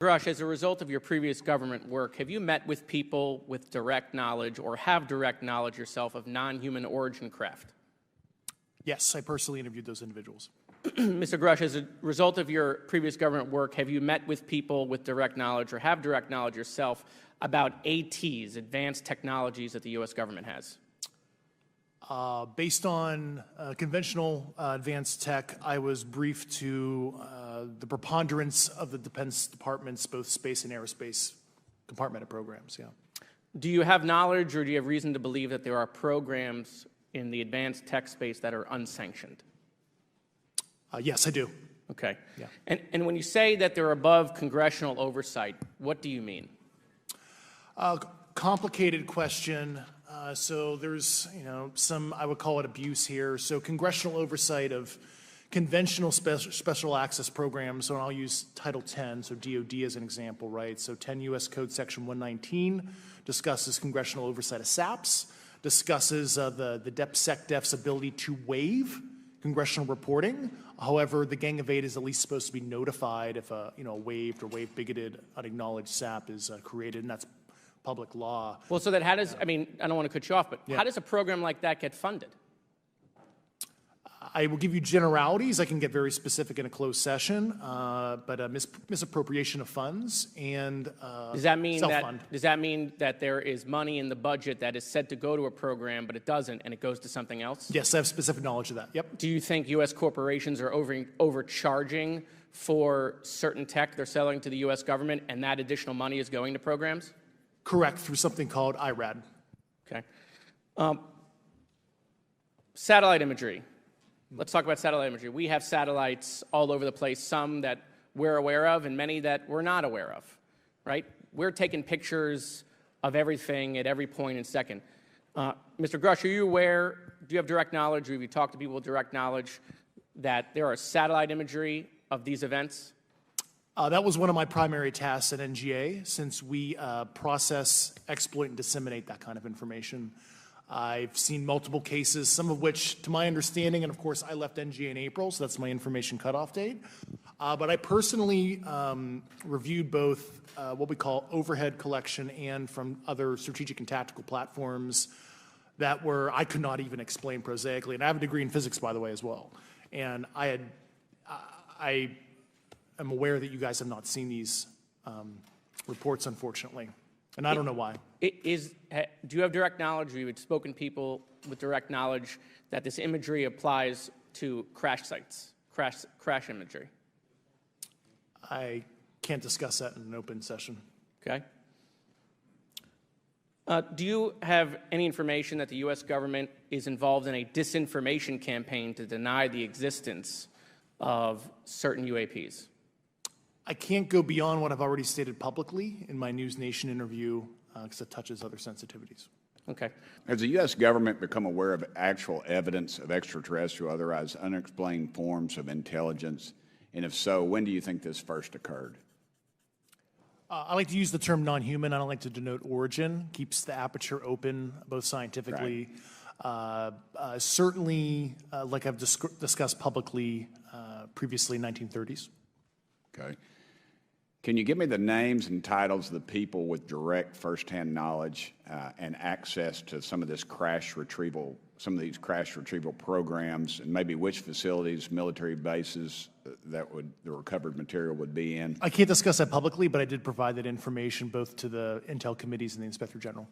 Grusch, as a result of your previous government work, have you met with people with direct knowledge or have direct knowledge yourself of non-human origin craft? Yes, I personally interviewed those individuals. Mr. Grusch, as a result of your previous government work, have you met with people with direct knowledge or have direct knowledge yourself about ATs, advanced technologies that the U.S. government has? Based on conventional advanced tech, I was briefed to the preponderance of the Defense Department's both space and aerospace compartmented programs, yeah. Do you have knowledge or do you have reason to believe that there are programs in the advanced tech space that are unsanctioned? Yes, I do. Okay. Yeah. And when you say that they're above congressional oversight, what do you mean? Complicated question. So there's, some, I would call it abuse here. So congressional oversight of conventional special access programs, so I'll use Title 10, so DOD as an example, right? So 10 U.S. Code Section 119 discusses congressional oversight of SAPs, discusses the DepSecDef's ability to waive congressional reporting. However, the Gang of Eight is at least supposed to be notified if a waived or waive bigoted unacknowledged SAP is created, and that's public law. Well, so that how does, I don't want to cut you off, but how does a program like that get funded? I will give you generalities. I can get very specific in a closed session, but misappropriation of funds and does that mean self-fund. Does that mean that there is money in the budget that is said to go to a program, but it doesn't, and it goes to something else? Yes, I have specific knowledge of that. Yep. Do you think U.S. corporations are overcharging for certain tech they're selling to the U.S. government, and that additional money is going to programs? Correct, through something called IRAD. Okay. Satellite imagery. Let's talk about satellite imagery. We have satellites all over the place, some that we're aware of and many that we're not aware of, right? We're taking pictures of everything at every point and second. Mr. Grusch, are you aware, do you have direct knowledge, or have you talked to people with direct knowledge that there are satellite imagery of these events? That was one of my primary tasks at NGA, since we process, exploit, and disseminate that kind of information. I've seen multiple cases, some of which, to my understanding, and of course I left NGA in April, so that's my information cutoff date. But I personally reviewed both what we call overhead collection and from other strategic and tactical platforms that I could not even explain prosaically. And I have a degree in physics, by the way, as well. And I am aware that you guys have not seen these reports, unfortunately. And I don't know why. Do you have direct knowledge, or you had spoken to people with direct knowledge that this imagery applies to crash sites, crash imagery? I can't discuss that in an open session. Okay. Do you have any information that the U.S. government is involved in a disinformation campaign to deny the existence of certain UAPs? I can't go beyond what I've already stated publicly in my News Nation interview because it touches other sensitivities. Okay. Has the U.S. government become aware of actual evidence of extraterrestrial, otherwise unexplained forms of intelligence? And if so, when do you think this first occurred? I like to use the term non-human. I don't like to denote origin. Keeps the aperture open, both scientifically. Right. Certainly, like I've discussed publicly previously, 1930s. Okay. Can you give me the names and titles of the people with direct firsthand knowledge and access to some of these crash retrieval programs, and maybe which facilities, military bases the recovered material would be in? I can't discuss that publicly, but I did provide that information both to the Intel committees and the Inspector General.